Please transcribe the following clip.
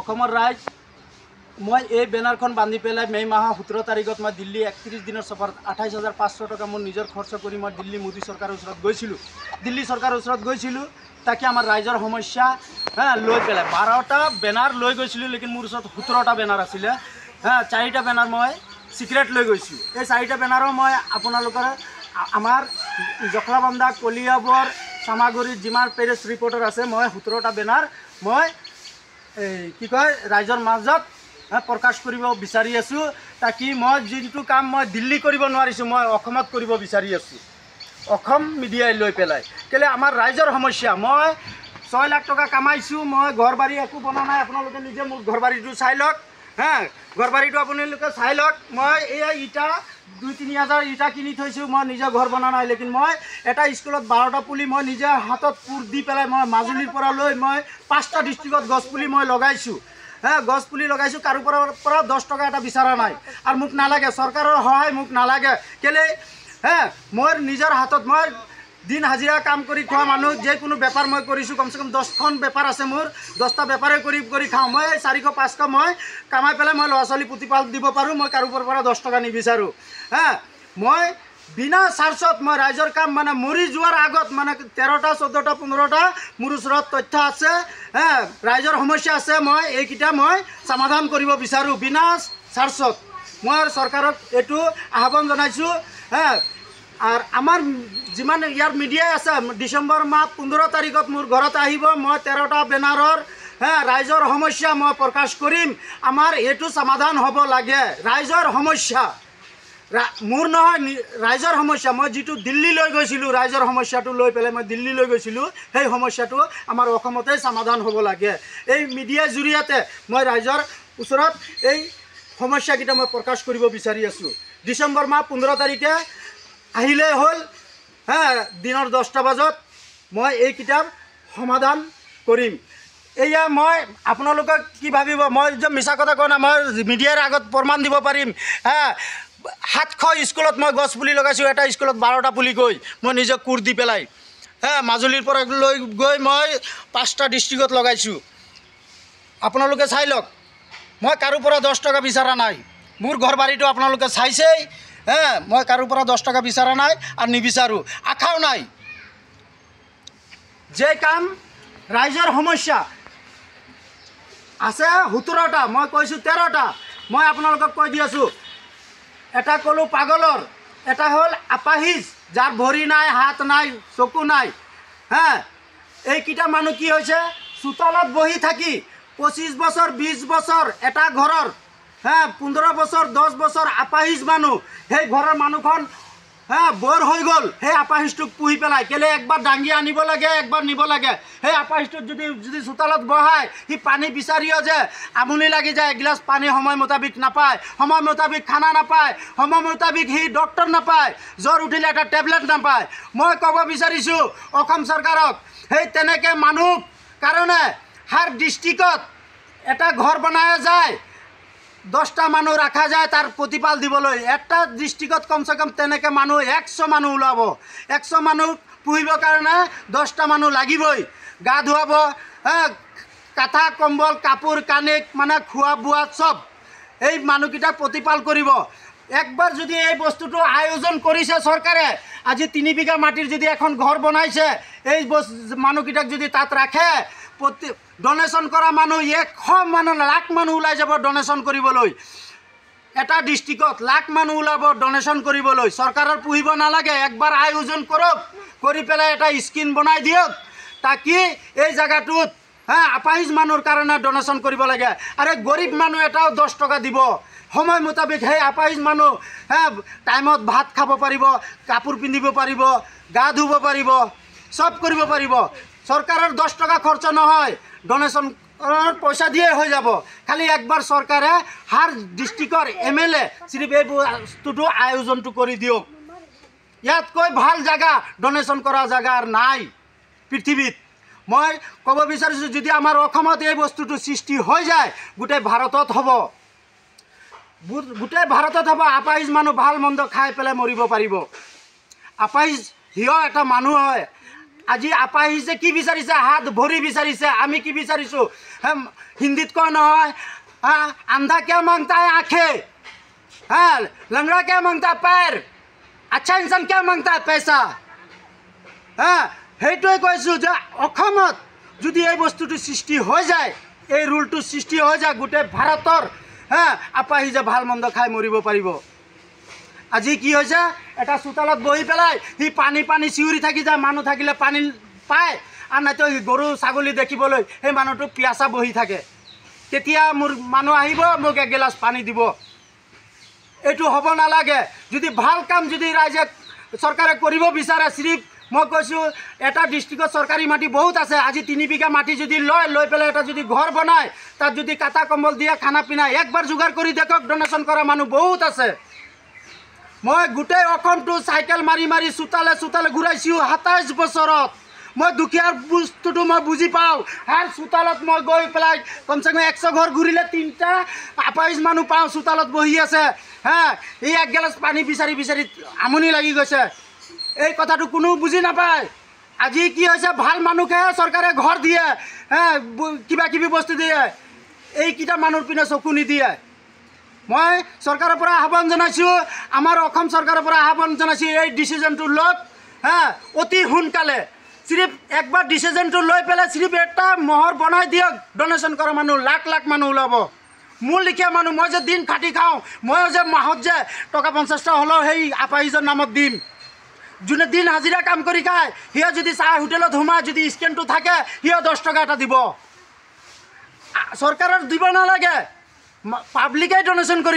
অসমৰ ৰাইজ মই এই বেনাৰখন বান্ধি পেলাই মে' মাহৰ 17 তাৰিখত মই দিল্লী 31 দিনৰ সফৰত 28,500 টকা মোৰ নিজৰ খৰচ কৰি মই দিল্লী মোদী চৰকাৰৰ ওচৰত গৈছিলোঁ। দিল্লী চৰকাৰৰ ওচৰত গৈছিলোঁ তাকে আমাৰ ৰাইজৰ সমস্যা লৈ পেলাই 12টা বেনাৰ লৈ গৈছিলোঁ, লেকিন মোৰ ওচৰত 17টা বেনাৰ আছিলে। 4টা বেনাৰ মই সিক্ৰেট লৈ গৈছোঁ। এই 4টা বেনাৰো মই আপোনালোকৰ আমাৰ জখলাবন্ধা কলিয়াবৰ চামাগুৰিত যিমান প্ৰেছ ৰিপৰ্টাৰ আছে মই 17টা বেনাৰ মই কি কয় ৰাইজৰ মাজত প্ৰকাশ কৰিব বিচাৰি আছোঁ। তাকি মই যিটো কাম মই দিল্লী কৰিব নোৱাৰিছোঁ মই অসমত কৰিব বিচাৰি আছোঁ, অসম মিডিয়াই লৈ পেলাই। কেলৈ আমাৰ ৰাইজৰ সমস্যা, মই 6 লাখ টকা কামাইছোঁ, মই ঘৰ বাৰী একো বনা নাই। আপোনালোকে নিজে মোৰ ঘৰ বাৰীটো চাই লওক। ঘৰ বাৰীটো আপোনালোকে চাই লওক। মই এই ইটা 2-3 হাজাৰ ইটা কিনি থৈছোঁ, মই নিজে ঘৰ বনা নাই। লেকিন মই এটা স্কুলত 12টা পুলি মই নিজে হাতত কোৰ দি পেলাই মই মাজুলীৰ পৰা লৈ মই 5টা ডিষ্ট্ৰিক্টত গছপুলি মই লগাইছোঁ। গছপুলি লগাইছোঁ, কাৰো পৰা 10 টকা এটা বিচৰা নাই। আৰু মোক নালাগে, চৰকাৰৰ সহায় মোক নালাগে। কেলৈ মই নিজৰ হাতত মই দিন হাজিৰা কাম কৰি খোৱা মানুহ, যিকোনো বেপাৰ মই কৰিছোঁ। কমচে কম 10খন বেপাৰ আছে মোৰ, 10টা বেপাৰে কৰি খাওঁ। মই 400-500 মই কামাই পেলাই মই ল'ৰা ছোৱালী প্ৰতিপাল দিব পাৰোঁ। মই কাৰো পৰা 10 টকা নিবিচাৰোঁ। মই বিনা চাৰ্জত মই ৰাইজৰ কাম মানে মৰি যোৱাৰ আগত মানে 13টা 14টা 15টা মোৰ ওচৰত তথ্য আছে, ৰাইজৰ সমস্যা আছে। মই এইকেইটা মই সমাধান কৰিব বিচাৰোঁ বিনা চাৰ্জত। মই চৰকাৰক এইটো আহ্বান জনাইছোঁ। আৰু আমাৰ যিমান ইয়াৰ মিডিয়াই আছে, ডিচেম্বৰ মাহ 15 তাৰিখত মোৰ ঘৰত আহিব। মই 13টা বেনাৰৰ ৰাইজৰ সমস্যা মই প্ৰকাশ কৰিম। আমাৰ এইটো সমাধান হ'ব লাগে। ৰাইজৰ সমস্যা মোৰ নহয়, ৰাইজৰ সমস্যা। মই যিটো দিল্লী লৈ গৈছিলোঁ, ৰাইজৰ সমস্যাটো লৈ পেলাই মই দিল্লী লৈ গৈছিলোঁ, সেই সমস্যাটো আমাৰ অসমতে সমাধান হ'ব লাগে। এই মিডিয়াৰ জৰিয়তে মই ৰাইজৰ ওচৰত এই সমস্যাকেইটা মই প্ৰকাশ কৰিব বিচাৰি আছোঁ। ডিচেম্বৰ মাহ 15 তাৰিখে আহিলেই হ'ল, দিনৰ 10টা বজাত মই এইকেইটাৰ সমাধান কৰিম। এয়া মই আপোনালোকক কি ভাবিব, মই যে মিছা কথা কোৱা নাই, মই মিডিয়াৰ আগত প্ৰমাণ দিব পাৰিম। 700 স্কুলত মই গছ পুলি লগাইছোঁ, এটা স্কুলত 12টা পুলি গৈ মই নিজে কোৰ দি পেলাই মাজুলীৰ পৰা লৈ গৈ মই 5টা ডিষ্ট্ৰিক্টত লগাইছোঁ। আপোনালোকে চাই লওক। মই কাৰো পৰা 10 টকা বিচৰা নাই। মোৰ ঘৰ বাৰীটো আপোনালোকে চাইছেই। মই কাৰো পৰা 10 টকা বিচৰা নাই আৰু নিবিচাৰোঁ, আশাও নাই। যে কাম ৰাইজৰ সমস্যা আছে 17টা, মই কৈছোঁ 13টা। মই আপোনালোকক কৈ দি আছোঁ। এটা ক'লোঁ পাগলৰ, এটা হ'ল আপাহিজ, যাৰ ভৰি নাই, হাত নাই, চকু নাই। এইকেইটা মানুহ কি হৈছে, চোতালত বহি থাকি 25 বছৰ 20 বছৰ এটা ঘৰৰ 15 বছৰ 10 বছৰ আপাহিজ মানুহ, সেই ঘৰৰ মানুহখন বৰ হৈ গ'ল। সেই আপাহিজটোক পুহি পেলাই কেলৈ একবাৰ দাঙি আনিব লাগে, একবাৰ নিব লাগে। সেই আপাহিজটোক যদি চোতালত বহায়, সি পানী বিচাৰিও যে আমনি লাগি যায়, এগিলাচ পানী সময় মোতাবিক নাপায়, সময় মোতাবিক খানা নাপায়, সময় মোতাবিক সি ডক্টৰ নাপায়, জ্বৰ উঠিলে এটা টেবলেট নাপায়। মই ক'ব বিচাৰিছোঁ অসম চৰকাৰক, সেই তেনেকৈ মানুহ কাৰণে হাৰ ডিষ্ট্ৰিক্টত এটা ঘৰ বনাই যায়, 10টা মানুহ ৰখা যায় তাৰ প্ৰতিপাল দিবলৈ। এটা ডিষ্ট্ৰিক্টত কমচে কম তেনেকৈ মানুহ 100 মানুহ ওলাব। 100 মানুহ পুহিবৰ কাৰণে 10টা মানুহ লাগিবই। গা ধুৱাব, কাঠা কম্বল কাপোৰ কানি মানে খোৱা বোৱা চব এই মানুহকেইটাক প্ৰতিপাল কৰিব। একবাৰ যদি এই বস্তুটো আয়োজন কৰিছে চৰকাৰে, আজি 3 বিঘা মাটিৰ যদি এখন ঘৰ বনাইছে, এই মানুহকেইটাক যদি তাত ৰাখে, ডনেশ্যন কৰা মানুহ 100 লাখ মানুহ ওলাই যাব ডনেশ্যন কৰিবলৈ। এটা ডিষ্ট্ৰিক্টত লাখ মানুহ ওলাব ডনেশ্যন কৰিবলৈ। চৰকাৰৰ পুহিব নালাগে, একবাৰ আয়োজন কৰক, কৰি পেলাই এটা স্কিম বনাই দিয়ক, তাকি এই জেগাটোত আপাহিজ মানুহৰ কাৰণে ডনেশ্যন কৰিব লাগে। আৰু গৰীব মানুহ এটাও 10 টকা দিব, সময় মোতাবিক সেই আপাহিজ মানুহ টাইমত ভাত খাব পাৰিব, কাপোৰ পিন্ধিব পাৰিব, গা ধুব পাৰিব, চব কৰিব পাৰিব। চৰকাৰৰ 10 টকা খৰচ নহয়, ডনেশ্যনৰ পইচা দিয়ে হৈ যাব। খালি একবাৰ চৰকাৰে হাৰ ডিষ্ট্ৰিক্টৰ MLA চিৰিফ এই বস্তুটো আয়োজনটো কৰি দিয়ক। ইয়াতকৈ ভাল জেগা ডনেশ্যন কৰা জেগা নাই পৃথিৱীত। মই ক'ব বিচাৰিছোঁ, যদি আমাৰ অসমত এই বস্তুটো সৃষ্টি হৈ যায়, গোটেই ভাৰতত হ'ব, গোটেই ভাৰতত হ'ব। আপাহিজ মানুহ ভাল মন্দ খাই পেলাই মৰিব পাৰিব। আপাহিজ সিও এটা মানুহ হয়, আজি আপা আহিছে কি বিচাৰিছে হাত ভৰি বিচাৰিছে আমি কি বিচাৰিছোঁ হিন্দীত কয় নহয় আন্ধা কিয় মাংতা है आँखें लंगड़ा क्या मांगता है पैर अच्छा इंसान क्या मांगता है पैसा সেইটোৱে কৈছোঁ যে অসমত যদি এই বস্তুটো সৃষ্টি হৈ যায় এই ৰুলটো সৃষ্টি হৈ যায় গোটেই ভাৰতৰ আপা আহি যে ভাল মন্দ খাই মৰিব পাৰিব আজি কি হৈছে এটা চোতালত বহি পেলাই সি পানী পানী চিঞৰি থাকি যায় মানুহ থাকিলে পানী পায় আৰু নাইতো গৰু ছাগলী দেখিবলৈ সেই মানুহটো পিয়াসা বহি থাকে কেতিয়া মোৰ মানুহ আহিব মোক এগিলাচ পানী দিব এইটো হ'ব নালাগে যদি ভাল কাম যদি ৰাইজে চৰকাৰে কৰিব বিচাৰে চিৰিফ মই কৈছোঁ এটা ডিষ্ট্ৰিক্টত চৰকাৰী মাটি বহুত আছে আজি 3 বিঘা মাটি যদি লৈ পেলাই এটা যদি ঘৰ বনায় তাত যদি কাটা কম্বল দিয়ে খানা পিনা একবাৰ যোগাৰ কৰি দেখক ডনেশ্যন কৰা মানুহ বহুত আছে মই গোটেই অসমটো চাইকেল মাৰি মাৰি চোতালে চোতালে ঘূৰাইছোঁ 27 বছৰত মই দুখীয়াৰ বস্তুটো মই বুজি পাওঁ হাৰ চোতালত মই গৈ পেলাই কমচে কম 100 ঘৰ ঘূৰিলে 3টা আপাইজ মানুহ পাওঁ চোতালত বহি আছে এই এক গিলাচ পানী বিচাৰি বিচাৰি আমনি লাগি গৈছে এই কথাটো কোনো বুজি নাপায় আজি কি হৈছে ভাল মানুহকহে চৰকাৰে ঘৰ দিয়ে কিবা কিবি বস্তু দিয়ে এইকেইটা মানুহৰ পিনে চকু নিদিয়ে মই চৰকাৰৰ পৰা আহ্বান জনাইছোঁ আমাৰ অসম চৰকাৰৰ পৰা আহ্বান জনাইছোঁ এই ডিচিজনটো লওক অতি সোনকালে চিৰিফ একবাৰ ডিচিজনটো লৈ পেলাই চিৰিফ এটা মহৰ বনাই দিয়ক ডনেশ্যন কৰা মানুহ লাখ লাখ মানুহ ওলাব মোৰ লিখীয়া মানুহ মই যে দিন খাটি খাওঁ মই যে মাহত যে টকা 50টা হ'লেও সেই আপাহিজৰ নামত দিম যোনে দিন হাজিৰা কাম কৰি খায় সিয়ে যদি চাহ হোটেলত সোমায় যদি স্কেনটো থাকে সিয়ে 10 টকা এটা দিব চৰকাৰৰ দিব নালাগে পাব্লিকে ডনেশ্যন কৰিব